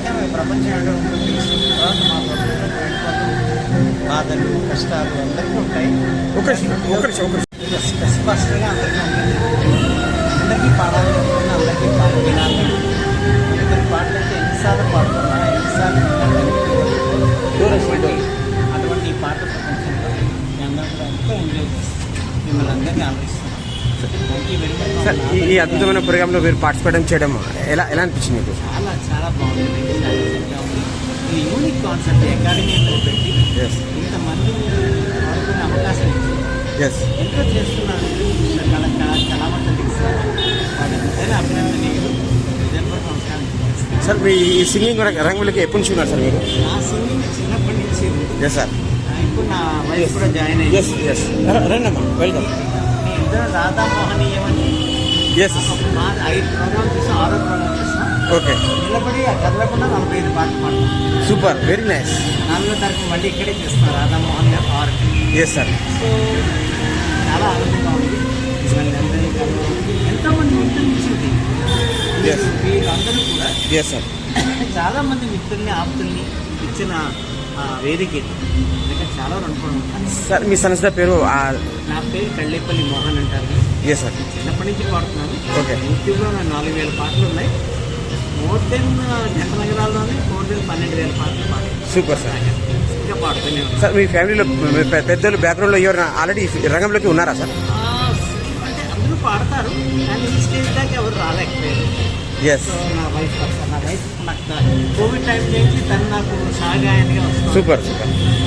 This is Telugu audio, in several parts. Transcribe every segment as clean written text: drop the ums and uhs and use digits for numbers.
అయితే ప్రపంచం ఏంటో ఉంటుంది. తర్వాత మా ప్రపంచంలో బాధలు కష్టాలు అందరికీ ఉంటాయి. స్పష్టంగా అందరికీ ఉంటుంది. అందరికీ పాడాలి అనుకున్న అందరికీ పాట వినాలి. కొన్ని పాటలు అయితే ఎన్నిసార్లు పాడుతున్నా ఎన్నిసార్లు అటువంటి ఈ పాట ప్రపంచంలో మీ అందరూ కూడా ఎంతో ఎంజాయ్ చేస్తారు. మిమ్మల్ని అందరినీ ఆలోచిస్తున్నాం. సార్ ఈ అద్భుతమైన ప్రోగ్రాంలో మీరు పార్టిసిపేట్ చేయడం ఎలా అనిపించింది మీకు? చాలా చాలా బాగుంది. చాలా చక్కగా ఉంది. ఇది యూనిక్ కాన్సెప్ట్ అకాడమీ పెట్టి ఇంతమంది పాల్గొనే అవకాశం ఇచ్చింది. ఎంతో చేస్తున్నారు. కళామండలికి అభినందనీయులు. సార్ మీ ఈ సింగింగ్ రంగులకి ఎప్పటి నుంచి ఉన్నారు సార్ మీరు? నా సింగింగ్ చిన్నప్పటి నుంచి సార్. ఇప్పుడు నా వైఫ్ కూడా జాయిన్ అయ్యింది. రండమ్మా, వెల్కమ్. మీ ఇద్దరు రాధామోహనీయమని 5 ప్రోగ్రామ్ చేసాం, 6వ ప్రోగ్రామ్ చేసాం. ఓకే. నిలబడి కదలకుండా 45 పాటలు పాడతాం. Super, very nice. 4వ తారీఖు మళ్ళీ ఇక్కడే చేస్తాం రాధామోహన్ గారు ఆర్ట్. సార్. సో చాలా ఆనందంగా ఉంది. అందరినీ ఎంతోమంది మిత్రులు ఇచ్చింది వీళ్ళందరూ కూడా. సార్. చాలా మంది మిత్రుల్ని ఆప్తుల్ని ఇచ్చిన వేదిక అందుకే చాలా అనుకోవడం. సార్ మీ సంస్థ పేరు? నా పేరు కళ్ళేపల్లి మోహన్ అంటారు. సార్. చిన్నప్పటి నుంచి పాడుతున్నాను. ఓకే. యూట్యూబ్లో నా 4000 పాటలు ఉన్నాయి. మోర్ దెన్ జంట నగరాల్లోనే 12,000 పాటలు పాడాను. Super sir. ఇంకా పాడుతూనే ఉన్నాను. సార్ మీ ఫ్యామిలీలో పెద్దలు బ్యాక్గ్రౌండ్లో ఎవరు ఆల్రెడీ రంగంలోకి ఉన్నారా సార్? అంటే అందరూ పాడతారు కానీ ఈ స్టేజ్ దాకా ఎవరు రాలేకపోయారు. సో నా వైఫ్ నాకు కోవిడ్ టైం నుంచి తను నాకు సహాగాయనిగా వస్తుంది. సూపర్.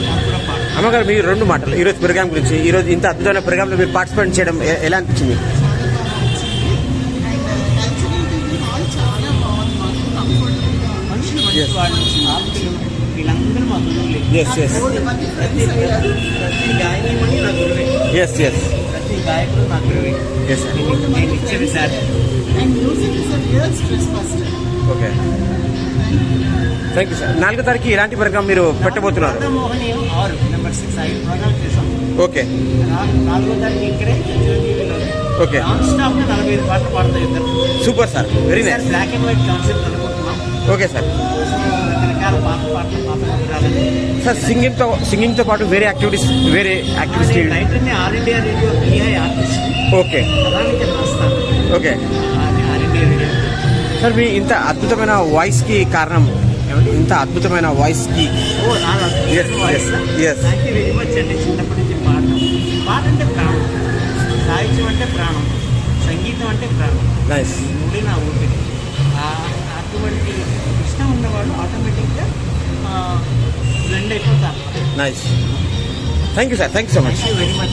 నాకు కూడా పాడు. అమ్మగారు మీరు 2 మాటలు ఈరోజు ప్రోగ్రామ్ గురించి. ఈరోజు ఇంత అద్భుతమైన ప్రోగ్రాంలో మీరు పార్టిసిపేట్ చేయడం ఎలా అనిపించింది? మనుషులు మంచి వాళ్ళు, ఆప్తులు వీళ్ళందరూ మా గురువులే. ప్రతి గాయనిమణి నా గురువే. ప్రతి గాయకుడు నా గురువే. నేను ఇచ్చేది sir. Okay, thank you sir. 4వ తారీఖు ఇలాంటి ప్రోగ్రామ్ మీరు పెట్టబోతున్నారు? రాధామోహనీయం 6 నెంబర్ 6 5 ప్రోగ్రామ్ చేసాం. ఓకే. 4వ తారీఖు ఇక్కడే టీవీలో ఓకే. నాన్ స్టాప్ 45 పాటలు పాడతాయి ఇద్దరు. Super sir, very nice. Black and white concept అనుకుంటున్నాం. Okay sir. రకరకాల పాటలు పాడాలని సార్ సింగింగ్తో పాటు వేరే యాక్టివిటీస్ రైటర్ని all India radio PI artist. Okay. అలాగే రాస్తాను. Okay. All India radio. Sir మీ ఇంత అద్భుతమైన వాయిస్కి కారణం? ఇంత అద్భుతమైన వాయిస్కి థ్యాంక్ యూ వెరీ మచ్ అండి. చిన్నప్పటి నుంచి పాట అంటే ప్రాణం, సాహిత్యం అంటే ప్రాణం, సంగీతం అంటే ప్రాణం. నైస్. నుండి నా ఊపిరి. అటువంటి ఇష్టం ఉన్నవాళ్ళు ఆటోమేటిక్గా బ్లెండ్ అయిపోతారు. Nice. Thank you sir, thank you so much. Thank you very much.